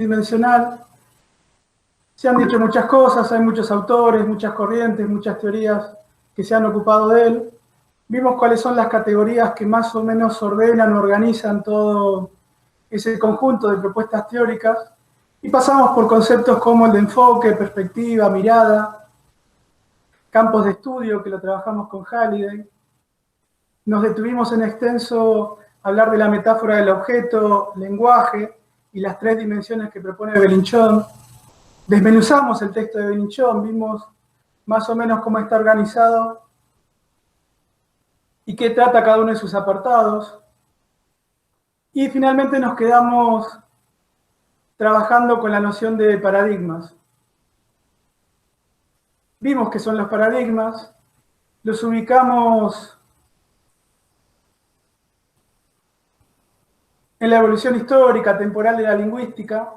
dimensional. Se han dicho muchas cosas, hay muchos autores, muchas corrientes, muchas teorías que se han ocupado de él. Vimos cuáles son las categorías que más o menos ordenan, organizan todo ese conjunto de propuestas teóricas, y pasamos por conceptos como el de enfoque, perspectiva, mirada, campos de estudio, que lo trabajamos con Halliday. Nos detuvimos en extenso a hablar de la metáfora del objeto, lenguaje y las tres dimensiones que propone Belinchón. Desmenuzamos el texto de Belinchón, vimos más o menos cómo está organizado y qué trata cada uno de sus apartados. Y finalmente nos quedamos trabajando con la noción de paradigmas. Vimos qué son los paradigmas, los ubicamos en la evolución histórica, temporal de la lingüística,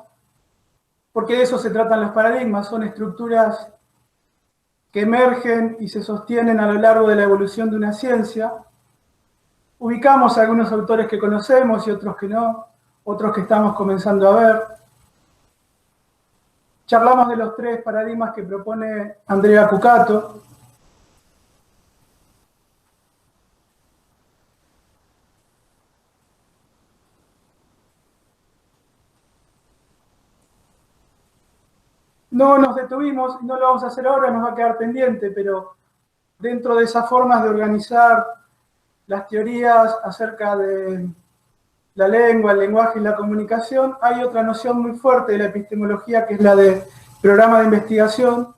porque de eso se tratan los paradigmas, son estructuras que emergen y se sostienen a lo largo de la evolución de una ciencia. Ubicamos algunos autores que conocemos y otros que no, otros que estamos comenzando a ver. Charlamos de los tres paradigmas que propone Andrea Cucato. No nos detuvimos, no lo vamos a hacer ahora, nos va a quedar pendiente, pero dentro de esas formas de organizar las teorías acerca de la lengua, el lenguaje y la comunicación, hay otra noción muy fuerte de la epistemología, que es la de programa de investigación,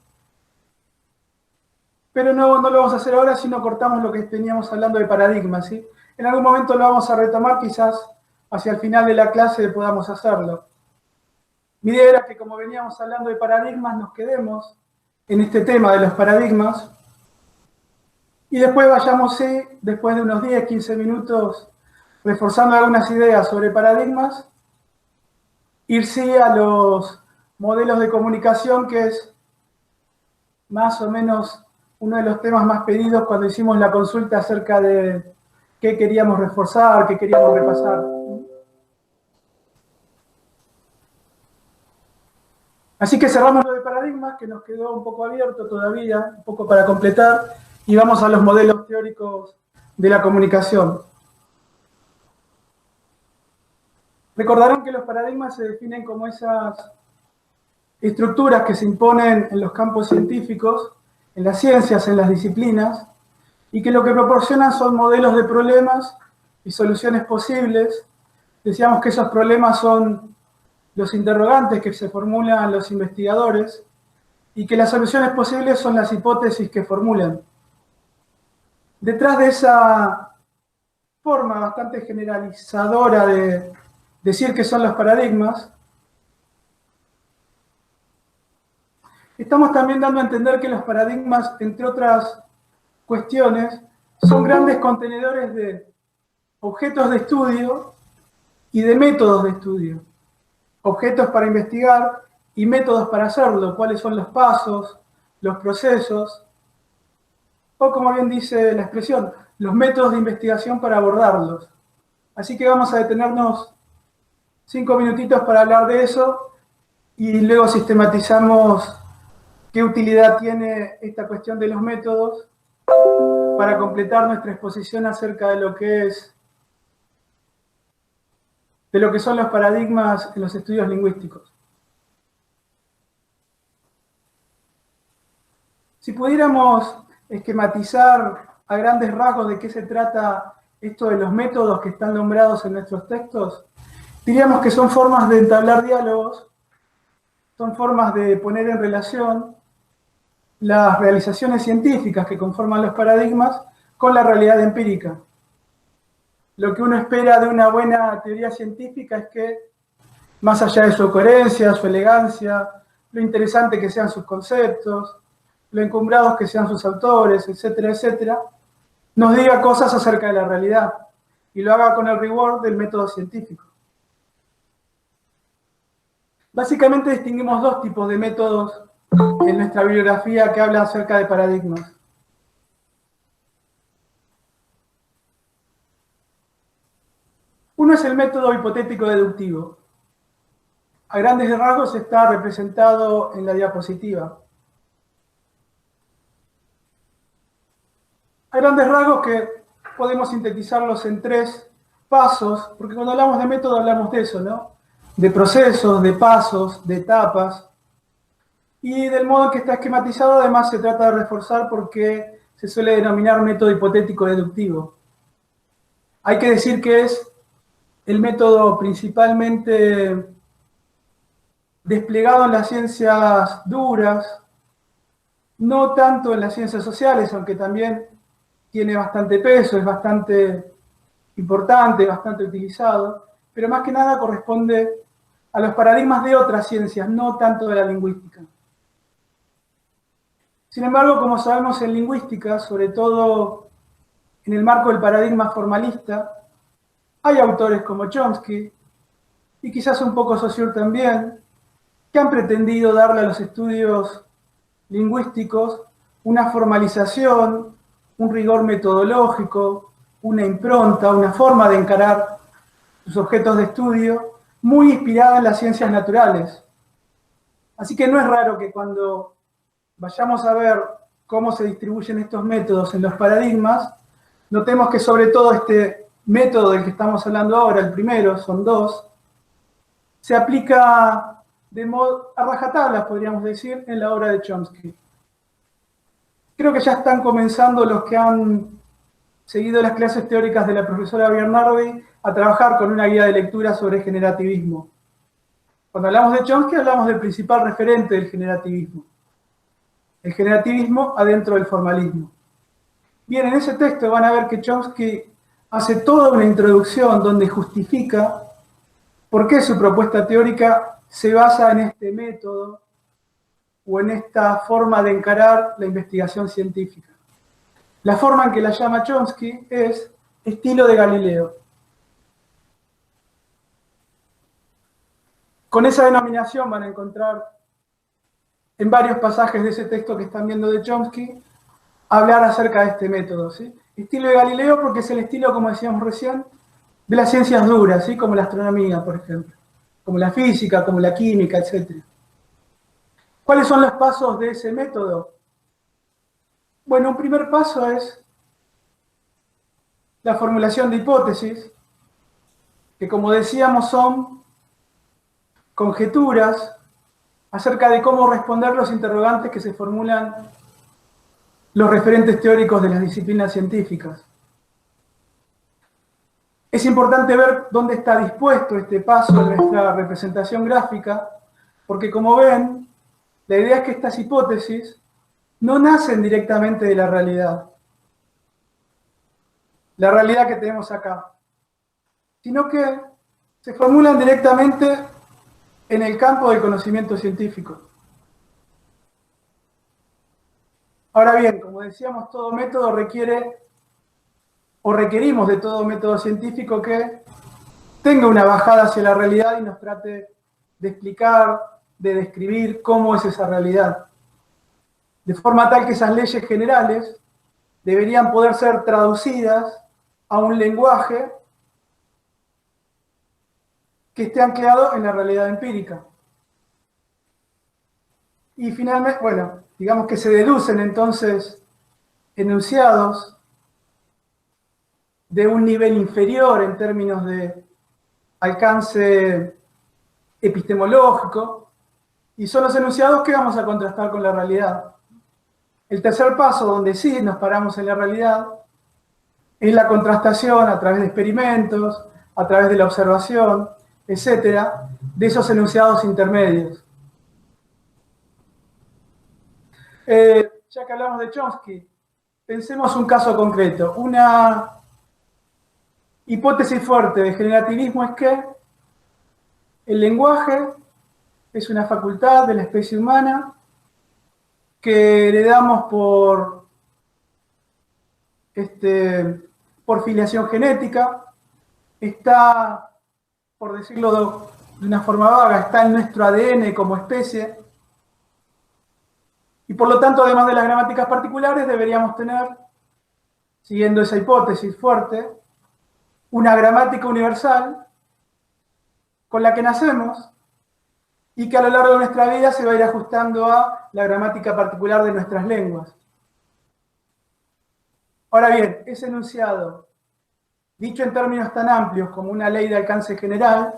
pero no lo vamos a hacer ahora, sino cortamos lo que teníamos hablando de paradigmas, ¿sí? En algún momento lo vamos a retomar, quizás hacia el final de la clase podamos hacerlo. Mi idea era que, como veníamos hablando de paradigmas, nos quedemos en este tema de los paradigmas y después vayamos, ¿sí?, después de unos 10, 15 minutos, reforzando algunas ideas sobre paradigmas, irse a los modelos de comunicación, que es más o menos uno de los temas más pedidos cuando hicimos la consulta acerca de qué queríamos reforzar, qué queríamos repasar. Así que cerramos lo de paradigmas, que nos quedó un poco abierto todavía, un poco para completar, y vamos a los modelos teóricos de la comunicación. Recordarán que los paradigmas se definen como esas estructuras que se imponen en los campos científicos, en las ciencias, en las disciplinas, y que lo que proporcionan son modelos de problemas y soluciones posibles. Decíamos que esos problemas son los interrogantes que se formulan los investigadores y que las soluciones posibles son las hipótesis que formulan. Detrás de esa forma bastante generalizadora de decir que son los paradigmas, estamos también dando a entender que los paradigmas, entre otras cuestiones, son grandes contenedores de objetos de estudio y de métodos de estudio. Objetos para investigar y métodos para hacerlo, cuáles son los pasos, los procesos, o como bien dice la expresión, los métodos de investigación para abordarlos. Así que vamos a detenernos 5 minutitos para hablar de eso y luego sistematizamos qué utilidad tiene esta cuestión de los métodos para completar nuestra exposición acerca de lo que son los paradigmas en los estudios lingüísticos. Si pudiéramos esquematizar a grandes rasgos de qué se trata esto de los métodos que están nombrados en nuestros textos, diríamos que son formas de entablar diálogos, son formas de poner en relación las realizaciones científicas que conforman los paradigmas con la realidad empírica. Lo que uno espera de una buena teoría científica es que, más allá de su coherencia, su elegancia, lo interesante que sean sus conceptos, lo encumbrados que sean sus autores, etcétera, etcétera, nos diga cosas acerca de la realidad y lo haga con el rigor del método científico. Básicamente distinguimos dos tipos de métodos en nuestra bibliografía que hablan acerca de paradigmas. Uno es el método hipotético deductivo. a grandes rasgos está representado en la diapositiva. A grandes rasgos que podemos sintetizarlos en 3 pasos, porque cuando hablamos de método hablamos de eso, ¿no? De procesos, de pasos, de etapas. Y del modo en que está esquematizado, además, se trata de reforzar porque se suele denominar método hipotético deductivo. Hay que decir que es el método principalmente desplegado en las ciencias duras, no tanto en las ciencias sociales, aunque también tiene bastante peso, es bastante importante, bastante utilizado, pero más que nada corresponde a los paradigmas de otras ciencias, no tanto de la lingüística. Sin embargo, como sabemos en lingüística, sobre todo en el marco del paradigma formalista, hay autores como Chomsky, y quizás un poco Saussure también, que han pretendido darle a los estudios lingüísticos una formalización, un rigor metodológico, una impronta, una forma de encarar sus objetos de estudio muy inspirada en las ciencias naturales. Así que no es raro que cuando vayamos a ver cómo se distribuyen estos métodos en los paradigmas, notemos que sobre todo este método del que estamos hablando ahora, el primero, son 2, se aplica de modo a rajatabla, podríamos decir, en la obra de Chomsky. Creo que ya están comenzando los que han seguido las clases teóricas de la profesora Bernardi a trabajar con una guía de lectura sobre generativismo. Cuando hablamos de Chomsky hablamos del principal referente del generativismo. El generativismo adentro del formalismo. Bien, en ese texto van a ver que Chomsky hace toda una introducción donde justifica por qué su propuesta teórica se basa en este método o en esta forma de encarar la investigación científica. La forma en que la llama Chomsky es estilo de Galileo. Con esa denominación van a encontrar en varios pasajes de ese texto que están viendo de Chomsky hablar acerca de este método, ¿sí? Estilo de Galileo porque es el estilo, como decíamos recién, de las ciencias duras, ¿sí? Como la astronomía, por ejemplo, como la física, como la química, etc. ¿Cuáles son los pasos de ese método? Bueno, un primer paso es la formulación de hipótesis, que como decíamos son conjeturas acerca de cómo responder los interrogantes que se formulan los referentes teóricos de las disciplinas científicas. Es importante ver dónde está dispuesto este paso en nuestra representación gráfica, porque como ven, la idea es que estas hipótesis no nacen directamente de la realidad que tenemos acá, sino que se formulan directamente en el campo del conocimiento científico. Ahora bien, como decíamos, todo método requiere, o requerimos de todo método científico que tenga una bajada hacia la realidad y nos trate de explicar, de describir cómo es esa realidad. De forma tal que esas leyes generales deberían poder ser traducidas a un lenguaje que esté anclado en la realidad empírica. Y finalmente, bueno, digamos que se deducen entonces enunciados de un nivel inferior en términos de alcance epistemológico, y son los enunciados que vamos a contrastar con la realidad. El tercer paso, donde sí nos paramos en la realidad, es la contrastación a través de experimentos, a través de la observación, etcétera, de esos enunciados intermedios. Ya que hablamos de Chomsky, pensemos un caso concreto. Una hipótesis fuerte de generativismo es que el lenguaje es una facultad de la especie humana que heredamos por filiación genética, está, por decirlo de una forma vaga, está en nuestro ADN como especie, y por lo tanto, además de las gramáticas particulares, deberíamos tener, siguiendo esa hipótesis fuerte, una gramática universal con la que nacemos y que a lo largo de nuestra vida se va a ir ajustando a la gramática particular de nuestras lenguas. Ahora bien, ese enunciado, dicho en términos tan amplios como una ley de alcance general,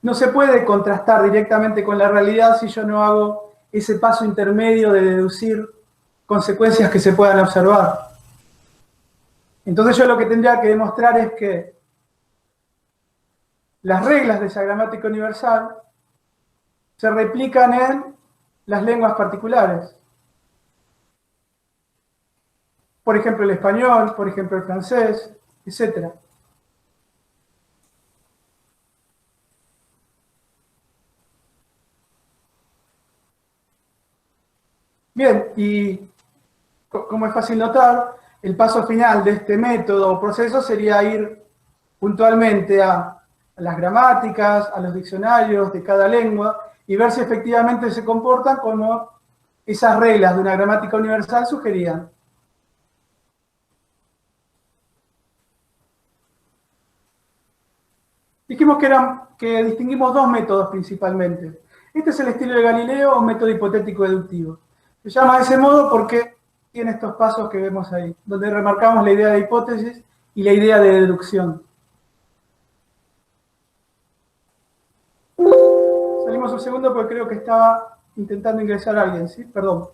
no se puede contrastar directamente con la realidad si yo no hago ese paso intermedio de deducir consecuencias que se puedan observar. Entonces yo lo que tendría que demostrar es que las reglas de esa gramática universal se replican en las lenguas particulares. Por ejemplo, el español, por ejemplo, el francés, etc. Bien, y como es fácil notar, el paso final de este método o proceso sería ir puntualmente a las gramáticas, a los diccionarios de cada lengua y ver si efectivamente se comportan como esas reglas de una gramática universal sugerían. Dijimos que distinguimos dos métodos principalmente. Este es el estilo de Galileo o método hipotético deductivo. Se llama de ese modo porque tiene estos pasos que vemos ahí, donde remarcamos la idea de hipótesis y la idea de deducción. Salimos un segundo porque creo que estaba intentando ingresar a alguien, ¿sí? Perdón.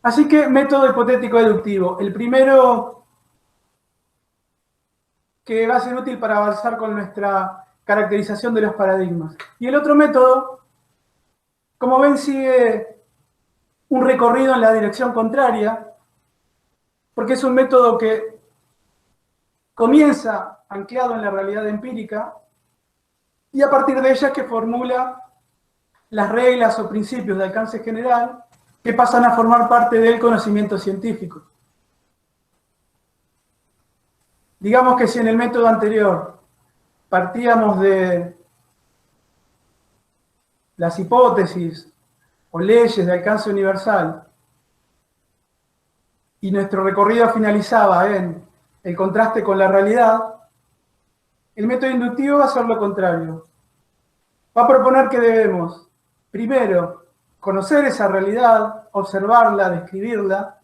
Así que método hipotético deductivo. El primero que va a ser útil para avanzar con nuestra caracterización de los paradigmas. Y el otro método, como ven, sigue un recorrido en la dirección contraria, porque es un método que comienza anclado en la realidad empírica y a partir de ella que formula las reglas o principios de alcance general que pasan a formar parte del conocimiento científico. Digamos que si en el método anterior partíamos de las hipótesis o leyes de alcance universal y nuestro recorrido finalizaba en el contraste con la realidad, el método inductivo va a hacer lo contrario. Va a proponer que debemos, primero, conocer esa realidad, observarla, describirla,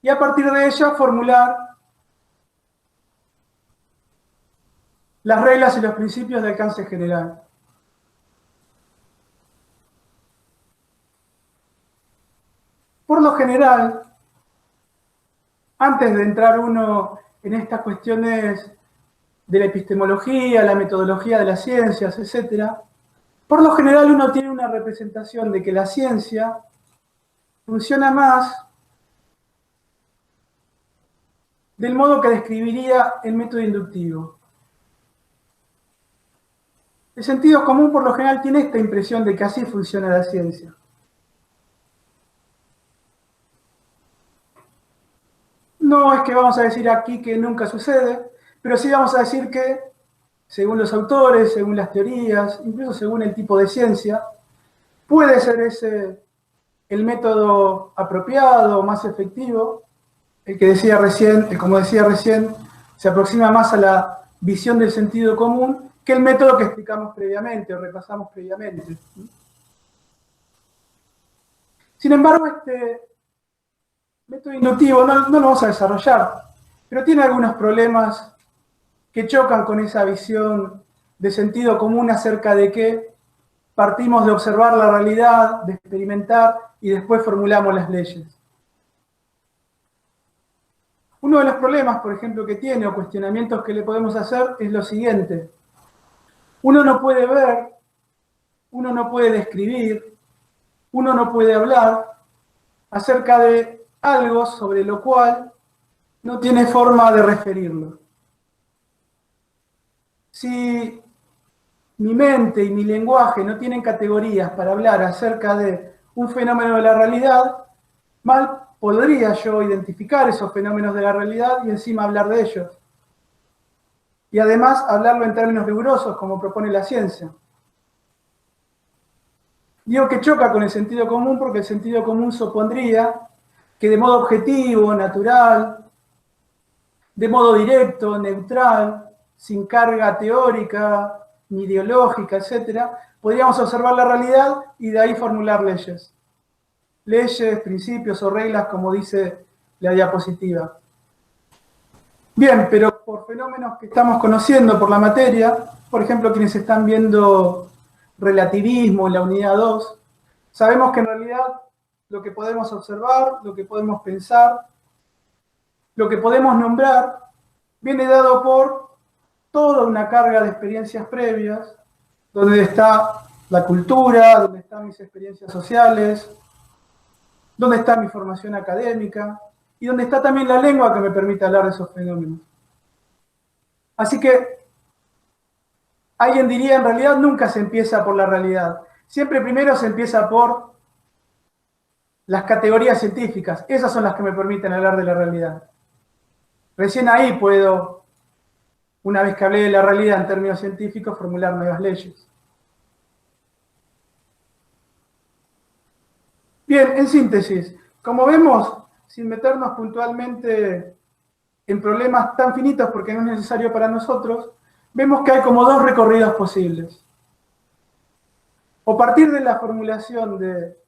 y a partir de ella formular las reglas y los principios de alcance general. Por lo general, antes de entrar uno en estas cuestiones de la epistemología, la metodología de las ciencias, etc., por lo general uno tiene una representación de que la ciencia funciona más del modo que describiría el método inductivo. El sentido común por lo general tiene esta impresión de que así funciona la ciencia. No es que vamos a decir aquí que nunca sucede, pero sí vamos a decir que, según los autores, según las teorías, incluso según el tipo de ciencia, puede ser ese el método apropiado, más efectivo, el que decía recién, como decía recién, se aproxima más a la visión del sentido común que el método que explicamos previamente o repasamos previamente. Sin embargo, este método inductivo no lo vamos a desarrollar, pero tiene algunos problemas que chocan con esa visión de sentido común acerca de que partimos de observar la realidad, de experimentar y después formulamos las leyes. Uno de los problemas, por ejemplo, que tiene o cuestionamientos que le podemos hacer es lo siguiente. Uno no puede ver, uno no puede describir, uno no puede hablar acerca de algo sobre lo cual no tiene forma de referirlo. Si mi mente y mi lenguaje no tienen categorías para hablar acerca de un fenómeno de la realidad, mal podría yo identificar esos fenómenos de la realidad y encima hablar de ellos. Y además hablarlo en términos rigurosos, como propone la ciencia. Digo que choca con el sentido común porque el sentido común supondría que de modo objetivo, natural, de modo directo, neutral, sin carga teórica, ni ideológica, etc., podríamos observar la realidad y de ahí formular leyes. Leyes, principios o reglas, como dice la diapositiva. Bien, pero por fenómenos que estamos conociendo por la materia, por ejemplo, quienes están viendo relativismo en la unidad 2, sabemos que en realidad lo que podemos observar, lo que podemos pensar, lo que podemos nombrar, viene dado por toda una carga de experiencias previas, donde está la cultura, donde están mis experiencias sociales, donde está mi formación académica, y donde está también la lengua que me permite hablar de esos fenómenos. Así que alguien diría, en realidad nunca se empieza por la realidad. Siempre primero se empieza por las categorías científicas. Esas son las que me permiten hablar de la realidad. Recién ahí puedo, una vez que hablé de la realidad en términos científicos, formular nuevas leyes. Bien, en síntesis, como vemos, sin meternos puntualmente en problemas tan finitos porque no es necesario para nosotros, vemos que hay como dos recorridos posibles. O partir de la formulación de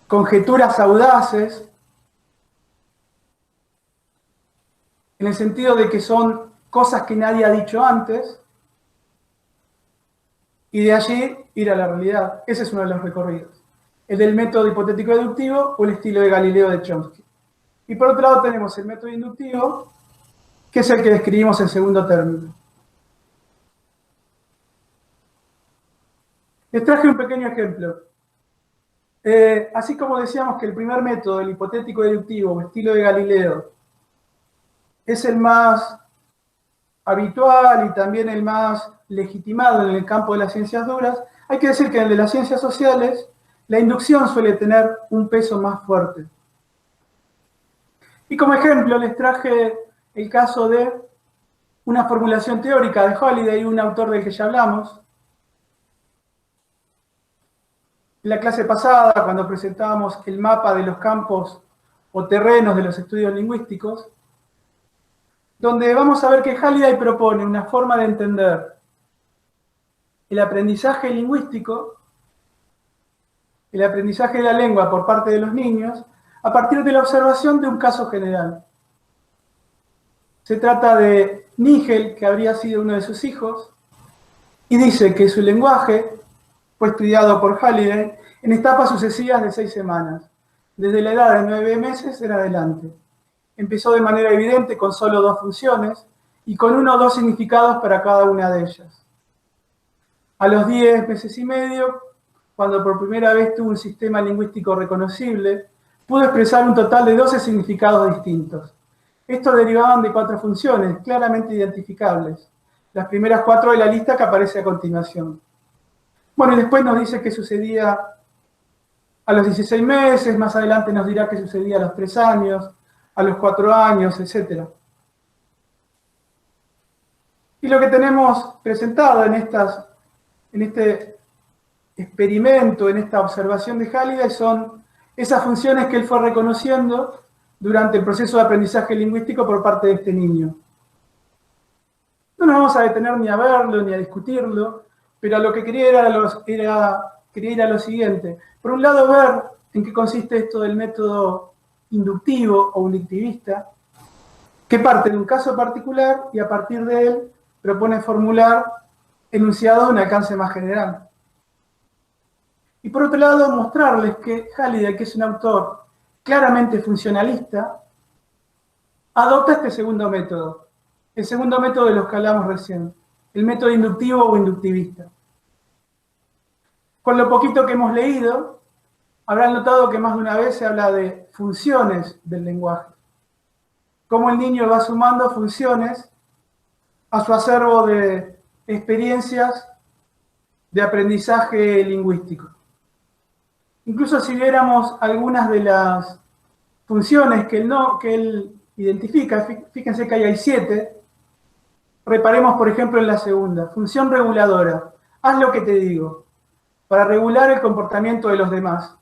conjeturas audaces, en el sentido de que son cosas que nadie ha dicho antes, y de allí ir a la realidad. Ese es uno de los recorridos. El del método hipotético deductivo o el estilo de Galileo de Chomsky. Y por otro lado tenemos el método inductivo, que es el que describimos en segundo término. Les traje un pequeño ejemplo. Así como decíamos que el primer método, el hipotético deductivo o estilo de Galileo, es el más habitual y también el más legitimado en el campo de las ciencias duras, hay que decir que en el de las ciencias sociales la inducción suele tener un peso más fuerte. Y como ejemplo les traje el caso de una formulación teórica de Holliday, un autor del que ya hablamos. En la clase pasada, cuando presentábamos el mapa de los campos o terrenos de los estudios lingüísticos, donde vamos a ver que Halliday propone una forma de entender el aprendizaje lingüístico, el aprendizaje de la lengua por parte de los niños, a partir de la observación de un caso general. Se trata de Nigel, que habría sido uno de sus hijos, y dice que su lenguaje fue estudiado por Halliday en etapas sucesivas de 6 semanas, desde la edad de 9 meses en adelante. Empezó de manera evidente con solo 2 funciones y con 1 o 2 significados para cada una de ellas. A los 10 meses y medio, cuando por primera vez tuvo un sistema lingüístico reconocible, pudo expresar un total de 12 significados distintos. Estos derivaban de 4 funciones, claramente identificables. Las primeras 4 de la lista que aparece a continuación. Bueno, y después nos dice qué sucedía a los 16 meses, más adelante nos dirá qué sucedía a los 3 años, a los 4 años, etc. Y lo que tenemos presentado en este experimento, en esta observación de Halliday, son esas funciones que él fue reconociendo durante el proceso de aprendizaje lingüístico por parte de este niño. No nos vamos a detener ni a verlo, ni a discutirlo, pero a lo que quería ir a lo siguiente. Por un lado, ver en qué consiste esto del método inductivo o inductivista, que parte de un caso particular y a partir de él propone formular enunciados de un alcance más general. Y por otro lado, mostrarles que Halliday, que es un autor claramente funcionalista, adopta este segundo método, el segundo método de los que hablamos recién, el método inductivo o inductivista. Con lo poquito que hemos leído, habrán notado que más de una vez se habla de funciones del lenguaje. Cómo el niño va sumando funciones a su acervo de experiencias de aprendizaje lingüístico. Incluso si viéramos algunas de las funciones que él identifica, fíjense que ahí hay 7, reparemos por ejemplo en la segunda, función reguladora, haz lo que te digo, para regular el comportamiento de los demás.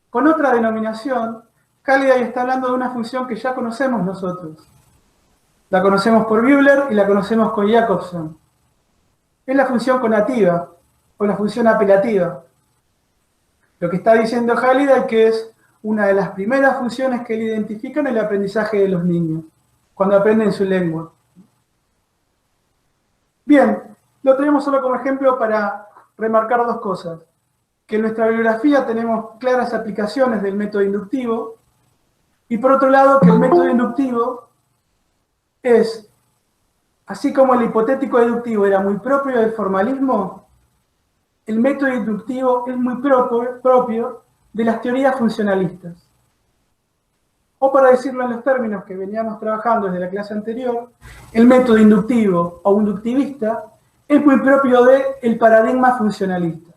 Con otra denominación, Halliday está hablando de una función que ya conocemos nosotros. La conocemos por Buehler y la conocemos con Jacobson. Es la función conativa o la función apelativa. Lo que está diciendo Halliday que es una de las primeras funciones que él identifica en el aprendizaje de los niños, cuando aprenden su lengua. Bien, lo tenemos solo como ejemplo para remarcar dos cosas. Que en nuestra bibliografía tenemos claras aplicaciones del método inductivo, y por otro lado que el método inductivo es, así como el hipotético deductivo era muy propio del formalismo, el método inductivo es muy propio de las teorías funcionalistas. O para decirlo en los términos que veníamos trabajando desde la clase anterior, el método inductivo o inductivista es muy propio del paradigma funcionalista.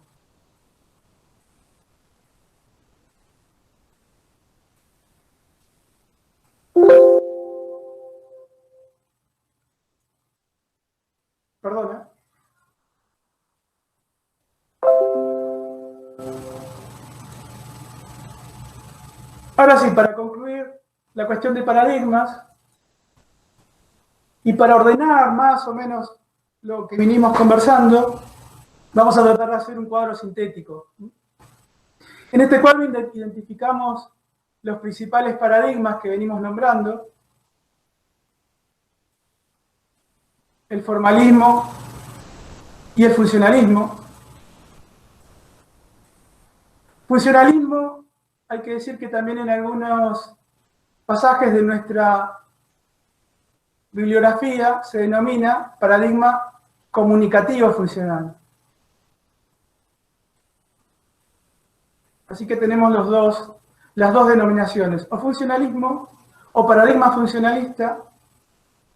Perdona. Ahora sí, para concluir la cuestión de paradigmas y para ordenar más o menos lo que vinimos conversando, vamos a tratar de hacer un cuadro sintético. En este cuadro identificamos los principales paradigmas que venimos nombrando: el formalismo y el funcionalismo. Funcionalismo, hay que decir que también en algunos pasajes de nuestra bibliografía se denomina paradigma comunicativo funcional. Así que tenemos las dos denominaciones, o funcionalismo, o paradigma funcionalista,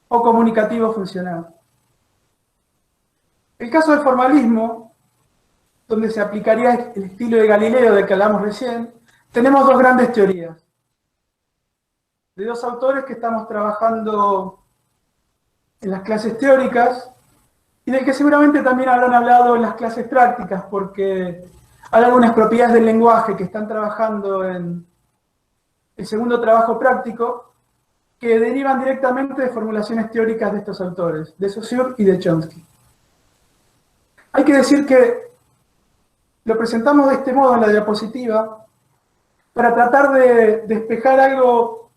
o comunicativo funcional. El caso del formalismo, donde se aplicaría el estilo de Galileo del que hablamos recién, tenemos dos grandes teorías, de dos autores que estamos trabajando en las clases teóricas, y del que seguramente también habrán hablado en las clases prácticas, porque hay algunas propiedades del lenguaje que están trabajando en el segundo trabajo práctico, que derivan directamente de formulaciones teóricas de estos autores, de Saussure y de Chomsky. Hay que decir que lo presentamos de este modo en la diapositiva para tratar de despejar algo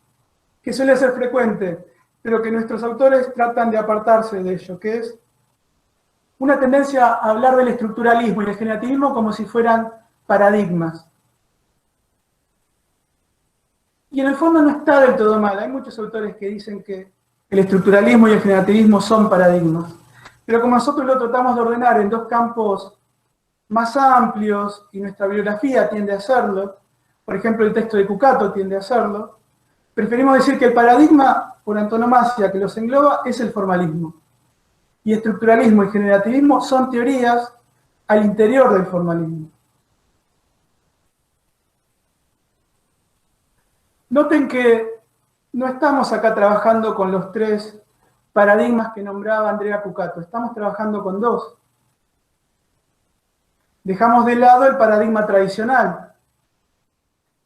que suele ser frecuente, pero que nuestros autores tratan de apartarse de ello, que es una tendencia a hablar del estructuralismo y el generativismo como si fueran paradigmas. Y en el fondo no está del todo mal. Hay muchos autores que dicen que el estructuralismo y el generativismo son paradigmas. Pero como nosotros lo tratamos de ordenar en dos campos más amplios, y nuestra bibliografía tiende a hacerlo, por ejemplo el texto de Cucato tiende a hacerlo, preferimos decir que el paradigma por antonomasia que los engloba es el formalismo. Y estructuralismo y generativismo son teorías al interior del formalismo. Noten que no estamos acá trabajando con los tres paradigmas que nombraba Andrea Cucato, estamos trabajando con dos. Dejamos de lado el paradigma tradicional.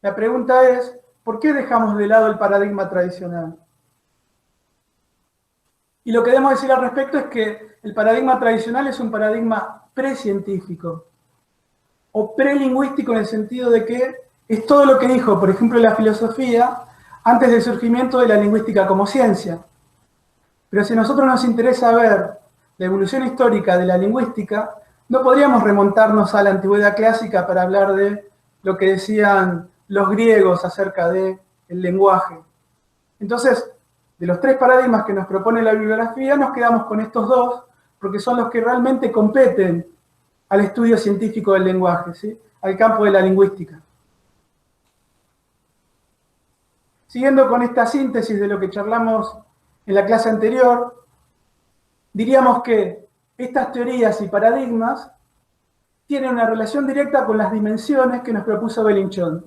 La pregunta es, ¿por qué dejamos de lado el paradigma tradicional? Y lo que debemos decir al respecto es que el paradigma tradicional es un paradigma precientífico o prelingüístico en el sentido de que es todo lo que dijo, por ejemplo, la filosofía antes del surgimiento de la lingüística como ciencia. Pero si a nosotros nos interesa ver la evolución histórica de la lingüística, no podríamos remontarnos a la antigüedad clásica para hablar de lo que decían los griegos acerca del lenguaje. Entonces, de los tres paradigmas que nos propone la bibliografía, nos quedamos con estos dos, porque son los que realmente competen al estudio científico del lenguaje, ¿sí? Al campo de la lingüística. Siguiendo con esta síntesis de lo que charlamos en la clase anterior, diríamos que estas teorías y paradigmas tienen una relación directa con las dimensiones que nos propuso Belinchón.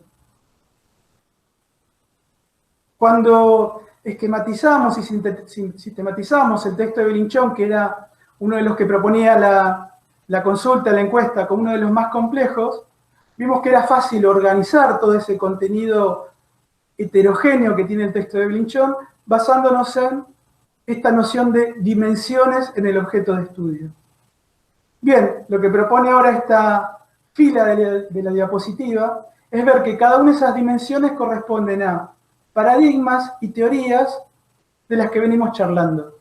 Cuando esquematizamos y sistematizamos el texto de Belinchón, que era uno de los que proponía la consulta, la encuesta, como uno de los más complejos, vimos que era fácil organizar todo ese contenido heterogéneo que tiene el texto de Belinchón, basándonos en esta noción de dimensiones en el objeto de estudio. Bien, lo que propone ahora esta fila de la diapositiva es ver que cada una de esas dimensiones corresponden a paradigmas y teorías de las que venimos charlando.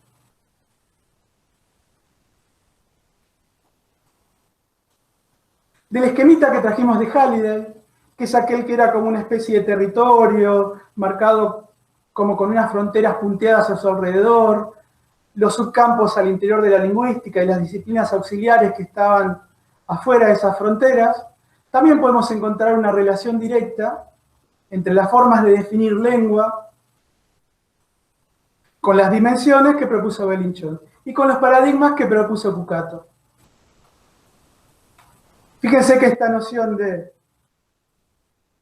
Del esquemita que trajimos de Halliday, que es aquel que era como una especie de territorio, marcado como con unas fronteras punteadas a su alrededor, los subcampos al interior de la lingüística y las disciplinas auxiliares que estaban afuera de esas fronteras, también podemos encontrar una relación directa entre las formas de definir lengua con las dimensiones que propuso Belinchón y con los paradigmas que propuso Cucato. Fíjense que esta noción de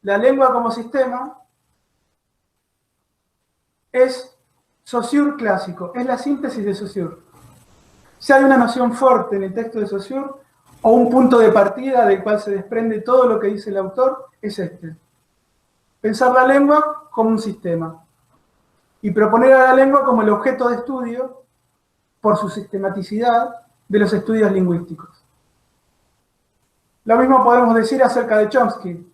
la lengua como sistema es Saussure clásico, es la síntesis de Saussure. Si hay una noción fuerte en el texto de Saussure, o un punto de partida del cual se desprende todo lo que dice el autor, es este. Pensar la lengua como un sistema y proponer a la lengua como el objeto de estudio, por su sistematicidad, de los estudios lingüísticos. Lo mismo podemos decir acerca de Chomsky.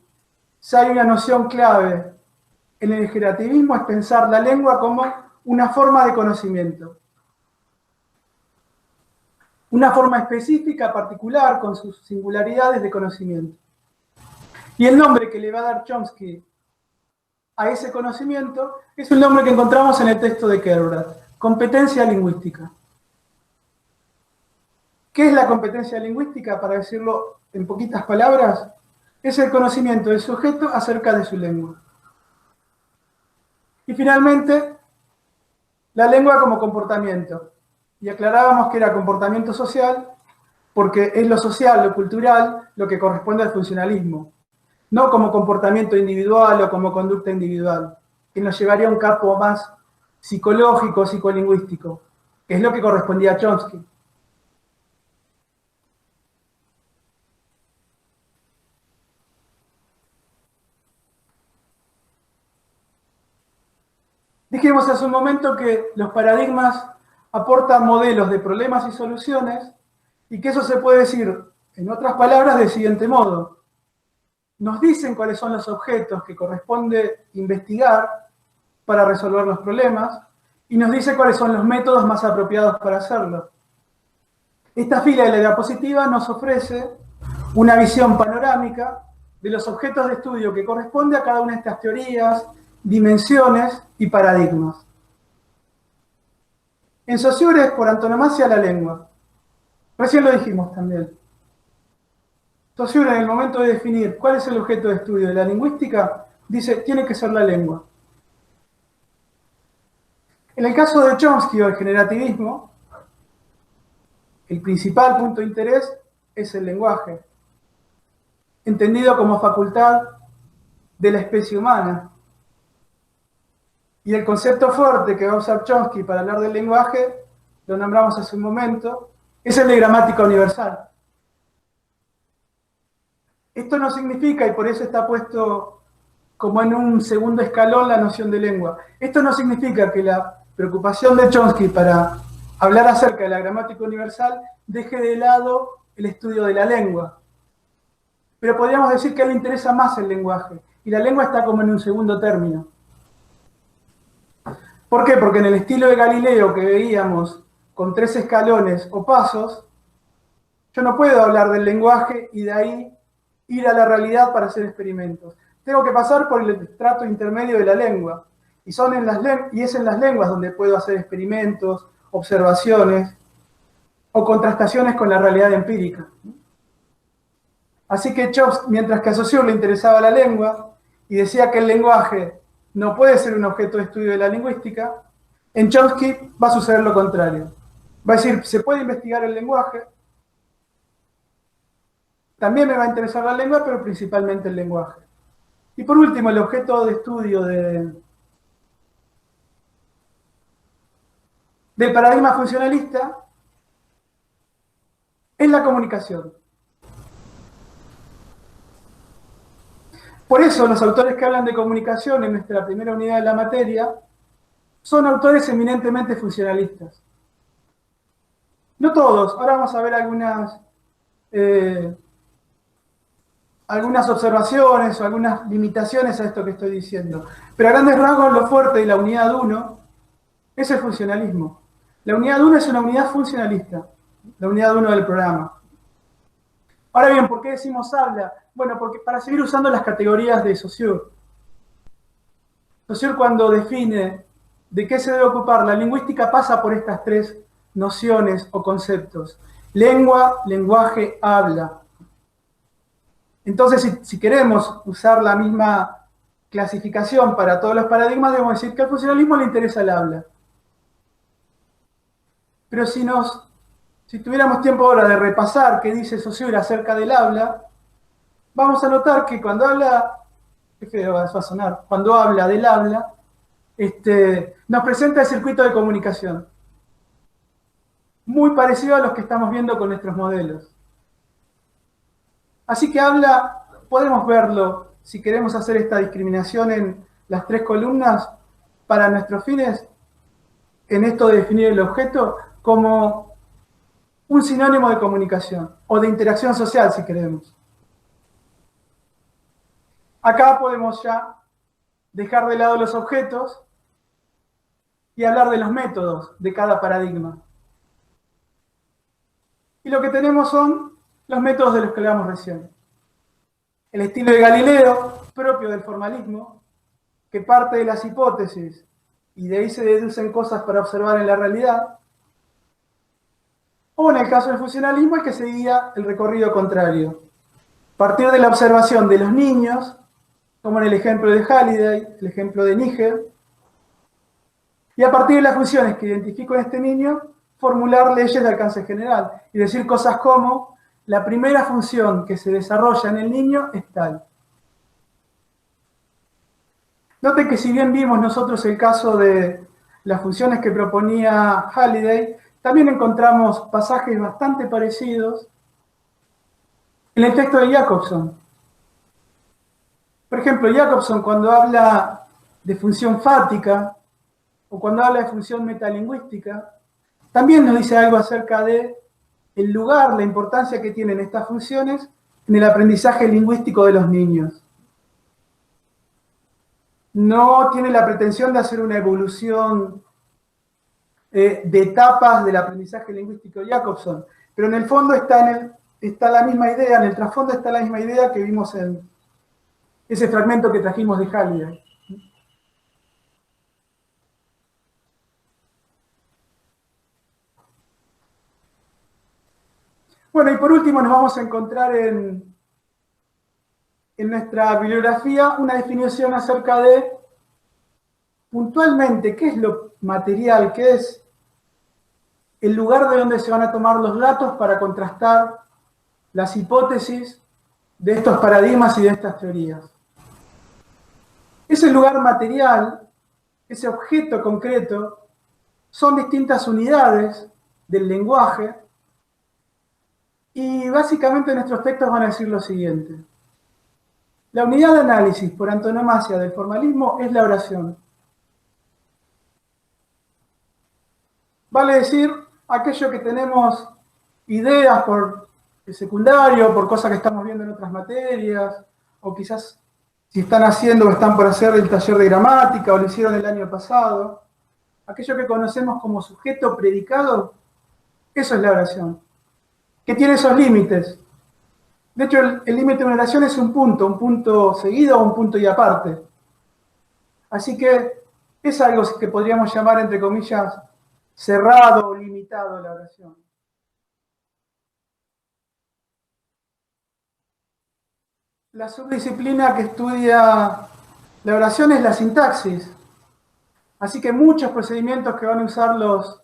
Si hay una noción clave en el generativismo es pensar la lengua como una forma de conocimiento. Una forma específica, particular, con sus singularidades de conocimiento. Y el nombre que le va a dar Chomsky a ese conocimiento es un nombre que encontramos en el texto de Kerouac, competencia lingüística. ¿Qué es la competencia lingüística? Para decirlo en poquitas palabras, es el conocimiento del sujeto acerca de su lengua. Y finalmente, la lengua como comportamiento. Y aclarábamos que era comportamiento social porque es lo social, lo cultural, lo que corresponde al funcionalismo. No como comportamiento individual o como conducta individual, que nos llevaría a un campo más psicológico, psicolingüístico, que es lo que correspondía a Chomsky. Dijimos hace un momento que los paradigmas aportan modelos de problemas y soluciones y que eso se puede decir, en otras palabras, del siguiente modo. Nos dicen cuáles son los objetos que corresponde investigar para resolver los problemas y nos dice cuáles son los métodos más apropiados para hacerlo. Esta fila de la diapositiva nos ofrece una visión panorámica de los objetos de estudio que corresponde a cada una de estas teorías, dimensiones y paradigmas. En Saussure es por antonomasia la lengua. Recién lo dijimos también. Saussure, en el momento de definir cuál es el objeto de estudio de la lingüística, dice, tiene que ser la lengua. En el caso de Chomsky o el generativismo, el principal punto de interés es el lenguaje, entendido como facultad de la especie humana. Y el concepto fuerte que va a usar Chomsky para hablar del lenguaje, lo nombramos hace un momento, es el de gramática universal. Esto no significa, y por eso está puesto como en un segundo escalón la noción de lengua, esto no significa que la preocupación de Chomsky para hablar acerca de la gramática universal deje de lado el estudio de la lengua. Pero podríamos decir que a él le interesa más el lenguaje, y la lengua está como en un segundo término. ¿Por qué? Porque en el estilo de Galileo que veíamos con 3 escalones o pasos, yo no puedo hablar del lenguaje y de ahí ir a la realidad para hacer experimentos. Tengo que pasar por el estrato intermedio de la lengua. Y es en las lenguas donde puedo hacer experimentos, observaciones o contrastaciones con la realidad empírica. Así que Chomsky, mientras que a Saussure le interesaba la lengua y decía que el lenguaje no puede ser un objeto de estudio de la lingüística, en Chomsky va a suceder lo contrario. Va a decir, se puede investigar el lenguaje, también me va a interesar la lengua, pero principalmente el lenguaje. Y por último, el objeto de estudio de del paradigma funcionalista es la comunicación. Por eso los autores que hablan de comunicación en nuestra primera unidad de la materia son autores eminentemente funcionalistas. No todos, ahora vamos a ver algunas observaciones o algunas limitaciones a esto que estoy diciendo. Pero a grandes rasgos lo fuerte de la unidad 1 es el funcionalismo. La unidad 1 es una unidad funcionalista, la unidad 1 del programa. Ahora bien, ¿por qué decimos habla? Bueno, porque para seguir usando las categorías de Saussure. Saussure, cuando define de qué se debe ocupar la lingüística, pasa por estas tres nociones o conceptos: lengua, lenguaje, habla. Entonces, si queremos usar la misma clasificación para todos los paradigmas, debemos decir que al funcionalismo le interesa el habla. Pero si tuviéramos tiempo ahora de repasar qué dice Saussure acerca del habla, vamos a notar que cuando habla, qué feo va a sonar, cuando habla del habla, nos presenta el circuito de comunicación, muy parecido a los que estamos viendo con nuestros modelos. Así que habla, podemos verlo, si queremos hacer esta discriminación en las tres columnas, para nuestros fines, en esto de definir el objeto, como un sinónimo de comunicación, o de interacción social, si queremos. Acá podemos ya dejar de lado los objetos y hablar de los métodos de cada paradigma. Y lo que tenemos son los métodos de los que hablamos recién. El estilo de Galileo, propio del formalismo, que parte de las hipótesis y de ahí se deducen cosas para observar en la realidad. O en el caso del funcionalismo, el que seguía el recorrido contrario. Partir de la observación de los niños, como en el ejemplo de Halliday, el ejemplo de Níger, y a partir de las funciones que identifico en este niño, formular leyes de alcance general y decir cosas como: la primera función que se desarrolla en el niño es tal. Noten que si bien vimos nosotros el caso de las funciones que proponía Halliday, también encontramos pasajes bastante parecidos en el texto de Jacobson. Por ejemplo, Jacobson, cuando habla de función fática o cuando habla de función metalingüística, también nos dice algo acerca de el lugar, la importancia que tienen estas funciones en el aprendizaje lingüístico de los niños. No tiene la pretensión de hacer una evolución de etapas del aprendizaje lingüístico de Jacobson, pero en el fondo está la misma idea, en el trasfondo está la misma idea que vimos en ese fragmento que trajimos de Halliday. Bueno, y por último nos vamos a encontrar en nuestra bibliografía una definición acerca de, puntualmente, qué es lo material, qué es el lugar de donde se van a tomar los datos para contrastar las hipótesis de estos paradigmas y de estas teorías. Ese lugar material, ese objeto concreto, son distintas unidades del lenguaje y básicamente nuestros textos van a decir lo siguiente. La unidad de análisis por antonomasia del formalismo es la oración. Vale decir, aquello que tenemos ideas por el secundario, por cosas que estamos viendo en otras materias, o quizás si están haciendo o están por hacer el taller de gramática o lo hicieron el año pasado, aquello que conocemos como sujeto predicado, eso es la oración, que tiene esos límites. De hecho, el límite de una oración es un punto seguido o un punto y aparte. Así que es algo que podríamos llamar, entre comillas, cerrado o limitado la oración. La subdisciplina que estudia la oración es la sintaxis. Así que muchos procedimientos que van a usar los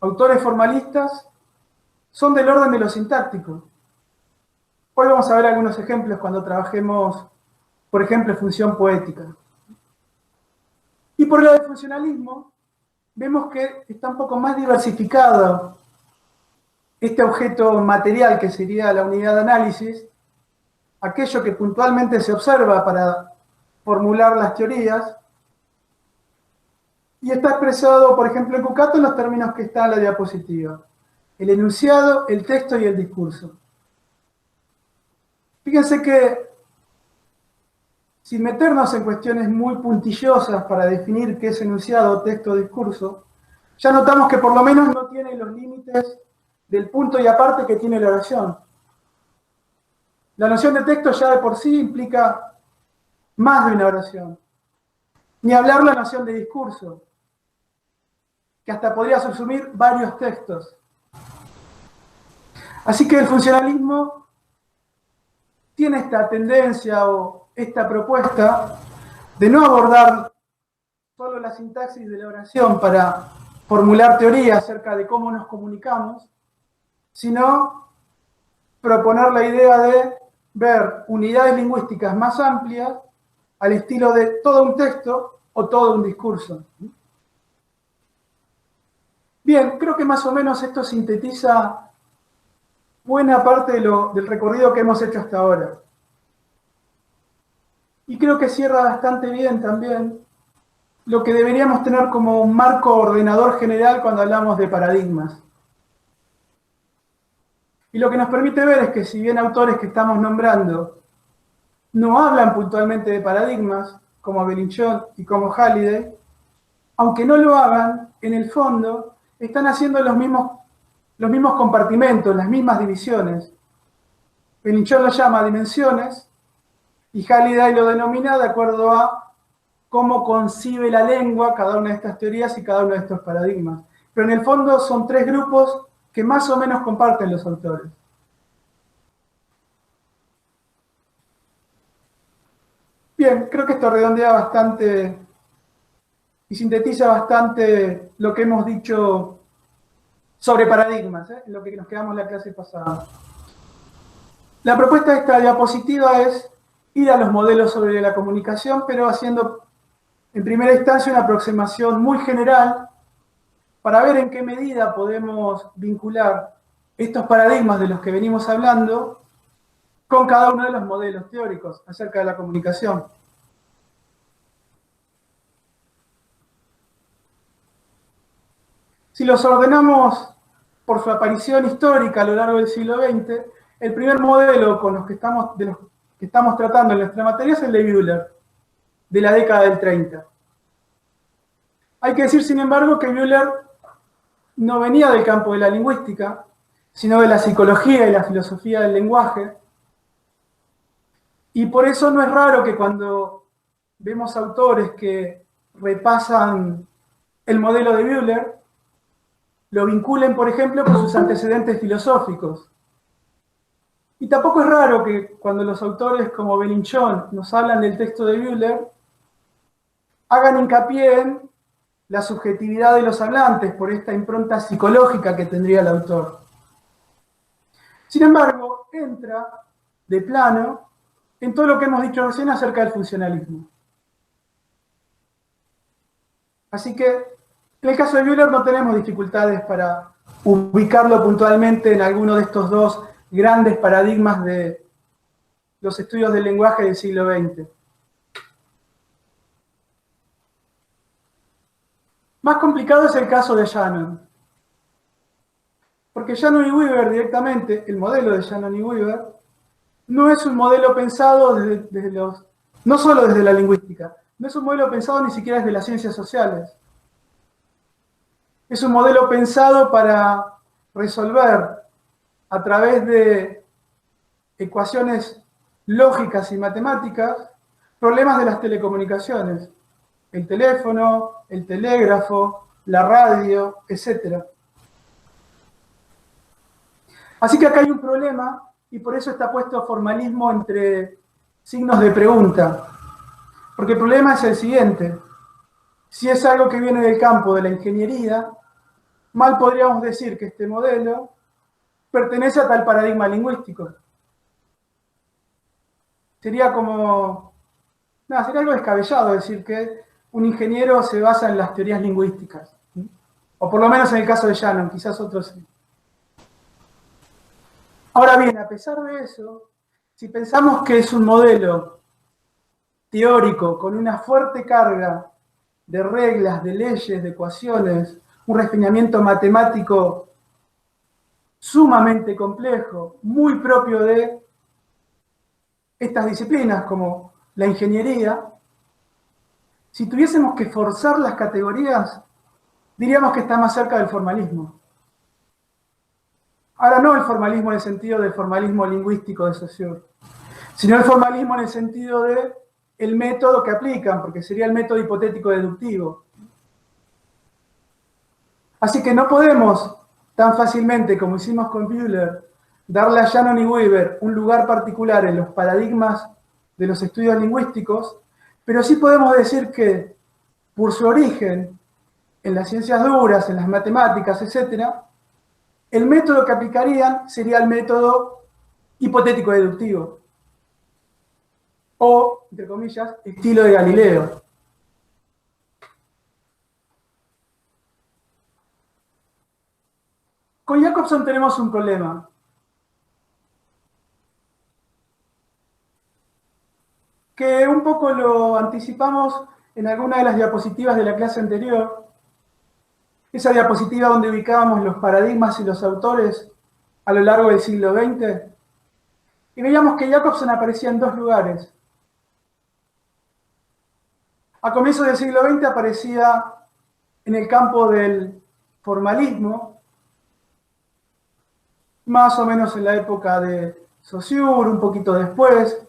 autores formalistas son del orden de lo sintáctico. Hoy vamos a ver algunos ejemplos cuando trabajemos, por ejemplo, función poética. Y por lo del funcionalismo, vemos que está un poco más diversificado este objeto material que sería la unidad de análisis, aquello que puntualmente se observa para formular las teorías, y está expresado, por ejemplo, en Cucato en los términos que está en la diapositiva: el enunciado, el texto y el discurso. Fíjense que, sin meternos en cuestiones muy puntillosas para definir qué es enunciado, texto o discurso, ya notamos que por lo menos no tiene los límites del punto y aparte que tiene la oración. La noción de texto ya de por sí implica más de una oración. Ni hablar la noción de discurso, que hasta podría subsumir varios textos. Así que el funcionalismo tiene esta tendencia o esta propuesta de no abordar solo la sintaxis de la oración para formular teoría acerca de cómo nos comunicamos, sino proponer la idea de ver unidades lingüísticas más amplias al estilo de todo un texto o todo un discurso. Bien, creo que más o menos esto sintetiza buena parte del recorrido que hemos hecho hasta ahora. Y creo que cierra bastante bien también lo que deberíamos tener como un marco ordenador general cuando hablamos de paradigmas. Y lo que nos permite ver es que si bien autores que estamos nombrando no hablan puntualmente de paradigmas, como Belinchón y como Halliday, aunque no lo hagan, en el fondo están haciendo los mismos compartimentos, las mismas divisiones. Belinchón lo llama dimensiones y Halliday lo denomina de acuerdo a cómo concibe la lengua cada una de estas teorías y cada uno de estos paradigmas. Pero en el fondo son tres grupos que más o menos comparten los autores. Bien, creo que esto redondea bastante y sintetiza bastante lo que hemos dicho sobre paradigmas, en lo que nos quedamos la clase pasada. La propuesta de esta diapositiva es ir a los modelos sobre la comunicación, pero haciendo en primera instancia una aproximación muy general para ver en qué medida podemos vincular estos paradigmas de los que venimos hablando con cada uno de los modelos teóricos acerca de la comunicación. Si los ordenamos por su aparición histórica a lo largo del siglo XX, el primer modelo de los que estamos tratando en nuestra materia es el de Bühler, de la década del 30. Hay que decir, sin embargo, que Bühler no venía del campo de la lingüística, sino de la psicología y la filosofía del lenguaje. Y por eso no es raro que cuando vemos autores que repasan el modelo de Bühler, lo vinculen, por ejemplo, con sus antecedentes filosóficos. Y tampoco es raro que cuando los autores como Belinchón nos hablan del texto de Bühler, hagan hincapié en la subjetividad de los hablantes por esta impronta psicológica que tendría el autor. Sin embargo, entra de plano en todo lo que hemos dicho recién acerca del funcionalismo. Así que, en el caso de Bühler no tenemos dificultades para ubicarlo puntualmente en alguno de estos dos grandes paradigmas de los estudios del lenguaje del siglo XX. Más complicado es el caso de Shannon. Porque Shannon y Weaver directamente, el modelo de Shannon y Weaver, no es un modelo pensado no solo desde la lingüística, no es un modelo pensado ni siquiera desde las ciencias sociales. Es un modelo pensado para resolver a través de ecuaciones lógicas y matemáticas problemas de las telecomunicaciones. El teléfono, el telégrafo, la radio, etc. Así que acá hay un problema y por eso está puesto formalismo entre signos de pregunta. Porque el problema es el siguiente. Si es algo que viene del campo de la ingeniería, mal podríamos decir que este modelo pertenece a tal paradigma lingüístico. Sería algo descabellado decir que un ingeniero se basa en las teorías lingüísticas. O por lo menos en el caso de Shannon, quizás otros sí. Ahora bien, a pesar de eso, si pensamos que es un modelo teórico con una fuerte carga de reglas, de leyes, de ecuaciones, un refinamiento matemático sumamente complejo, muy propio de estas disciplinas como la ingeniería, si tuviésemos que forzar las categorías, diríamos que está más cerca del formalismo. Ahora no el formalismo en el sentido del formalismo lingüístico de Saussure, sino el formalismo en el sentido de el método que aplican, porque sería el método hipotético deductivo. Así que no podemos tan fácilmente como hicimos con Bühler darle a Shannon y Weaver un lugar particular en los paradigmas de los estudios lingüísticos, pero sí podemos decir que por su origen en las ciencias duras, en las matemáticas, etc., el método que aplicarían sería el método hipotético deductivo, o, entre comillas, estilo de Galileo. Con Jacobson tenemos un problema. Que un poco lo anticipamos en alguna de las diapositivas de la clase anterior. Esa diapositiva donde ubicábamos los paradigmas y los autores a lo largo del siglo XX. Y veíamos que Jacobson aparecía en dos lugares. A comienzos del siglo XX aparecía en el campo del formalismo, más o menos en la época de Saussure, un poquito después,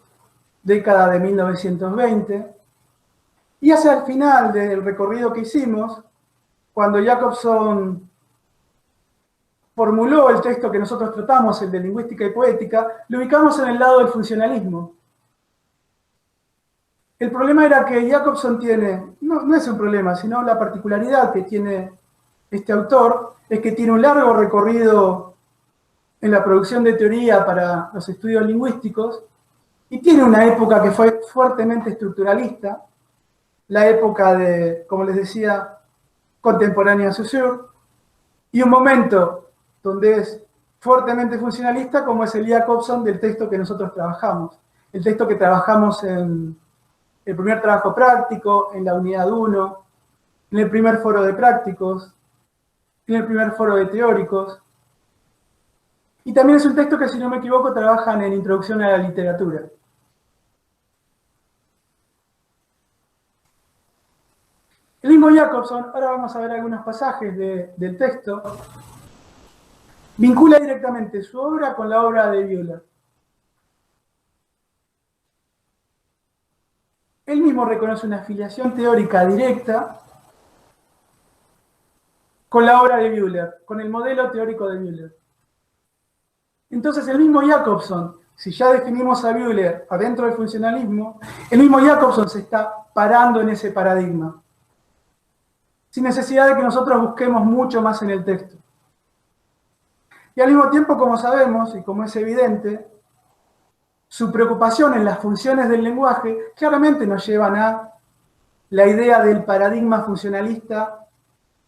década de 1920, y hacia el final del recorrido que hicimos, cuando Jacobson formuló el texto que nosotros tratamos, el de lingüística y poética, lo ubicamos en el lado del funcionalismo. El problema era que Jacobson tiene, no es un problema, sino la particularidad que tiene este autor, es que tiene un largo recorrido en la producción de teoría para los estudios lingüísticos, y tiene una época que fue fuertemente estructuralista, la época de, como les decía, contemporánea a Saussure, y un momento donde es fuertemente funcionalista, como es el Jacobson del texto que nosotros trabajamos. El texto que trabajamos en el primer trabajo práctico, en la unidad 1, en el primer foro de prácticos, en el primer foro de teóricos. Y también es un texto que, si no me equivoco, trabajan en Introducción a la Literatura. El mismo Jacobson, ahora vamos a ver algunos pasajes del texto, vincula directamente su obra con la obra de Bühler. Él mismo reconoce una afiliación teórica directa con la obra de Bühler, con el modelo teórico de Bühler. Entonces el mismo Jacobson, si ya definimos a Bühler adentro del funcionalismo, el mismo Jacobson se está parando en ese paradigma, sin necesidad de que nosotros busquemos mucho más en el texto. Y al mismo tiempo, como sabemos, y como es evidente, su preocupación en las funciones del lenguaje claramente nos llevan a la idea del paradigma funcionalista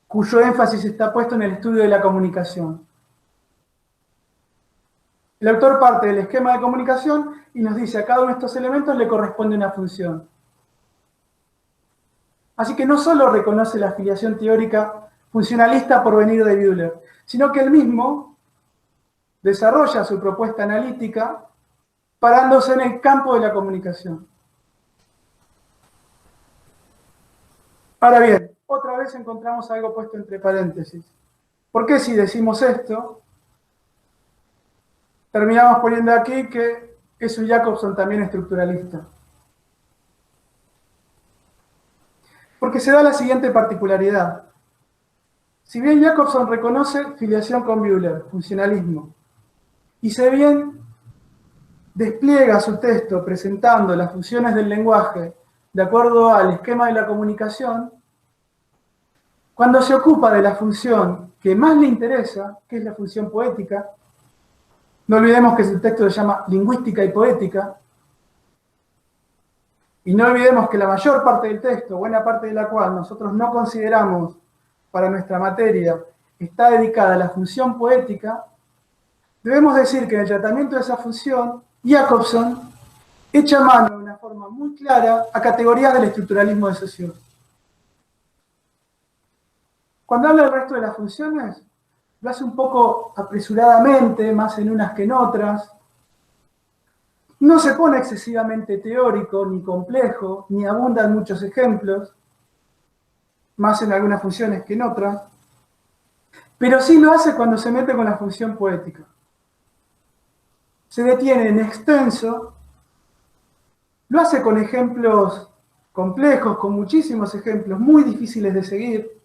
cuyo énfasis está puesto en el estudio de la comunicación. El autor parte del esquema de comunicación y nos dice a cada uno de estos elementos le corresponde una función. Así que no solo reconoce la afiliación teórica funcionalista por venir de Bühler, sino que él mismo desarrolla su propuesta analítica parándose en el campo de la comunicación. Ahora bien, otra vez encontramos algo puesto entre paréntesis. ¿Por qué si decimos esto? Terminamos poniendo aquí que es un Jacobson también estructuralista. Porque se da la siguiente particularidad. Si bien Jacobson reconoce filiación con Bühler, funcionalismo, y si bien despliega su texto presentando las funciones del lenguaje de acuerdo al esquema de la comunicación, cuando se ocupa de la función que más le interesa, que es la función poética, no olvidemos que el texto se llama Lingüística y Poética, y no olvidemos que la mayor parte del texto, buena parte de la cual nosotros no consideramos para nuestra materia está dedicada a la función poética, debemos decir que en el tratamiento de esa función, Jacobson echa mano de una forma muy clara a categorías del estructuralismo de Saussure. Cuando habla del resto de las funciones, lo hace un poco apresuradamente, más en unas que en otras. No se pone excesivamente teórico, ni complejo, ni abundan muchos ejemplos, más en algunas funciones que en otras, pero sí lo hace cuando se mete con la función poética. Se detiene en extenso, lo hace con ejemplos complejos, con muchísimos ejemplos, muy difíciles de seguir,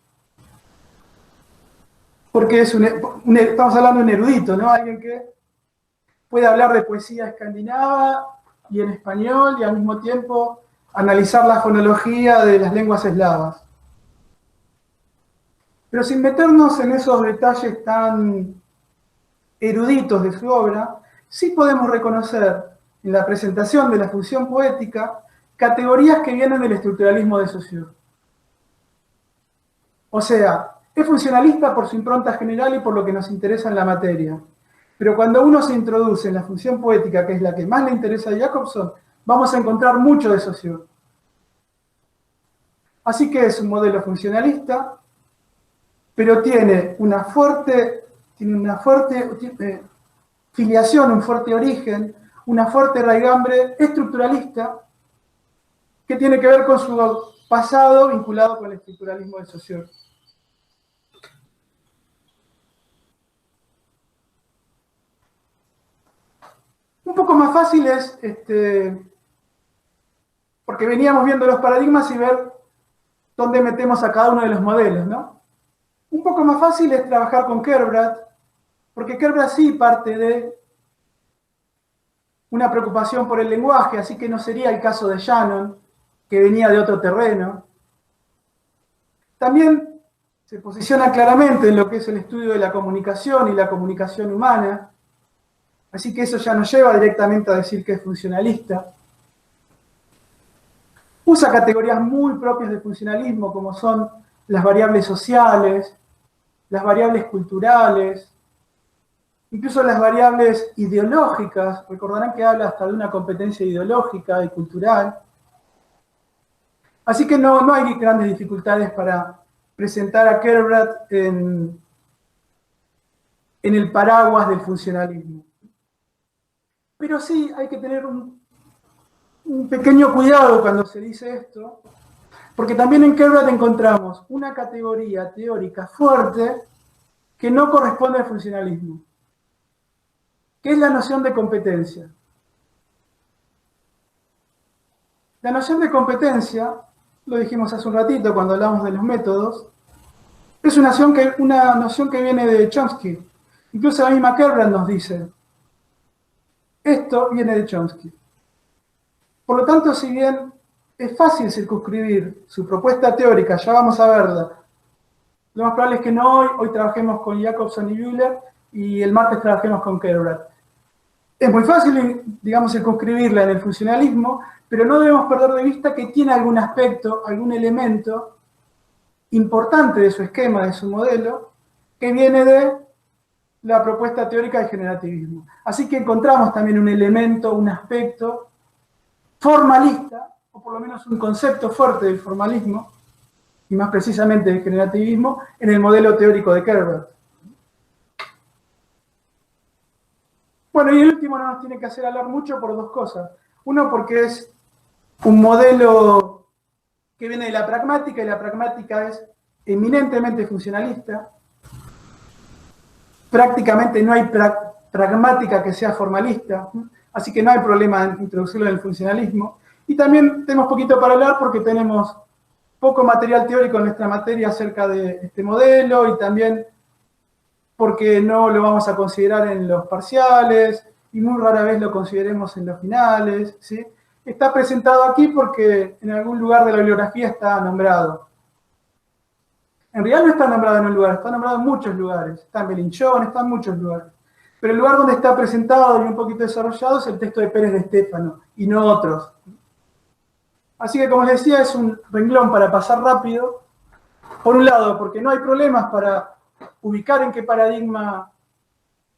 porque estamos hablando de un erudito, ¿no? Alguien que puede hablar de poesía escandinava y en español y al mismo tiempo analizar la fonología de las lenguas eslavas. Pero sin meternos en esos detalles tan eruditos de su obra, sí podemos reconocer en la presentación de la función poética categorías que vienen del estructuralismo de Saussure. O sea, es funcionalista por su impronta general y por lo que nos interesa en la materia. Pero cuando uno se introduce en la función poética, que es la que más le interesa a Jacobson, vamos a encontrar mucho de Saussure. Así que es un modelo funcionalista, pero tiene una fuerte filiación, un fuerte origen, una fuerte raigambre estructuralista que tiene que ver con su pasado vinculado con el estructuralismo de Saussure. Un poco más fácil es, porque veníamos viendo los paradigmas y ver dónde metemos a cada uno de los modelos, ¿no? Un poco más fácil es trabajar con Kerbrat, porque Kerbrat sí parte de una preocupación por el lenguaje, así que no sería el caso de Shannon, que venía de otro terreno. También se posiciona claramente en lo que es el estudio de la comunicación y la comunicación humana, así que eso ya nos lleva directamente a decir que es funcionalista. Usa categorías muy propias del funcionalismo, como son las variables sociales, las variables culturales, incluso las variables ideológicas. Recordarán que habla hasta de una competencia ideológica y cultural. Así que no hay grandes dificultades para presentar a Kerbrat en el paraguas del funcionalismo. Pero sí hay que tener un pequeño cuidado cuando se dice esto, porque también en Kerbrat encontramos una categoría teórica fuerte que no corresponde al funcionalismo, que es la noción de competencia. La noción de competencia, lo dijimos hace un ratito cuando hablamos de los métodos, es una noción que viene de Chomsky. Incluso la misma Kerbrat nos dice, esto viene de Chomsky. Por lo tanto, si bien es fácil circunscribir su propuesta teórica, ya vamos a verla, lo más probable es que no hoy trabajemos con Jacobson y Bühler y el martes trabajemos con Kerbrat. Es muy fácil, digamos, circunscribirla en el funcionalismo, pero no debemos perder de vista que tiene algún aspecto, algún elemento importante de su esquema, de su modelo, que viene de la propuesta teórica del generativismo. Así que encontramos también un elemento, un aspecto formalista, o por lo menos un concepto fuerte del formalismo, y más precisamente del generativismo, en el modelo teórico de Kerbrat. Bueno, y el último no nos tiene que hacer hablar mucho por dos cosas. Uno, porque es un modelo que viene de la pragmática, y la pragmática es eminentemente funcionalista. Prácticamente no hay pragmática que sea formalista, así que no hay problema en introducirlo en el funcionalismo. Y también tenemos poquito para hablar porque tenemos poco material teórico en nuestra materia acerca de este modelo, y también porque no lo vamos a considerar en los parciales, y muy rara vez lo consideremos en los finales, ¿sí? Está presentado aquí porque en algún lugar de la bibliografía está nombrado. En realidad no está nombrado en un lugar, está nombrado en muchos lugares. Está en Belinchón, está en muchos lugares. Pero el lugar donde está presentado y un poquito desarrollado es el texto de Pérez de Estéfano, y no otros. Así que, como les decía, es un renglón para pasar rápido, Por un lado, porque no hay problemas para ubicar en qué paradigma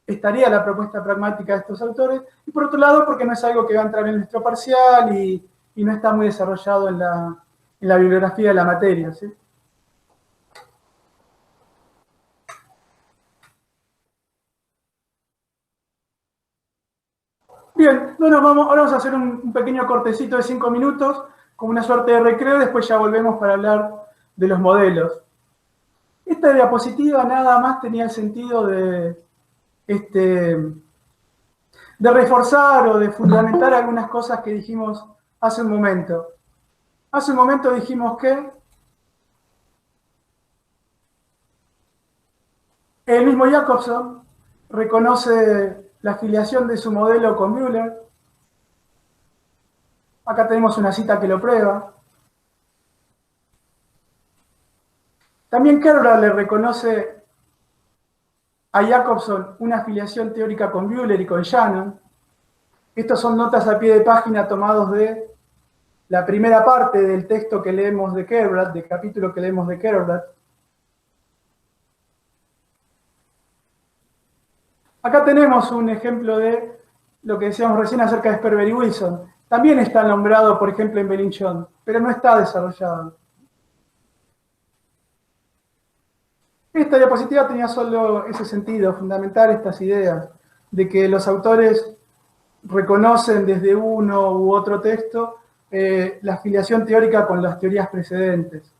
estaría la propuesta pragmática de estos autores, y por otro lado, porque no es algo que va a entrar en nuestro parcial y no está muy desarrollado en la bibliografía de la materia, ¿sí? Bien, bueno, ahora vamos a hacer un pequeño cortecito de 5 minutos, como una suerte de recreo, después ya volvemos para hablar de los modelos. Esta diapositiva nada más tenía el sentido de reforzar o de fundamentar algunas cosas que dijimos hace un momento. Hace un momento dijimos que el mismo Jacobson reconoce la afiliación de su modelo con Müller. Acá tenemos una cita que lo prueba. También Kerr le reconoce a Jacobson una afiliación teórica con Bühler y con Shannon. Estas son notas a pie de página tomados de la primera parte del texto que leemos de Kerbrat, del capítulo que leemos de Kerbrat. Acá tenemos un ejemplo de lo que decíamos recién acerca de Sperber y Wilson. También está nombrado, por ejemplo, en Belinchón, pero no está desarrollado. Esta diapositiva tenía solo ese sentido, fundamentar estas ideas, de que los autores reconocen desde uno u otro texto la afiliación teórica con las teorías precedentes.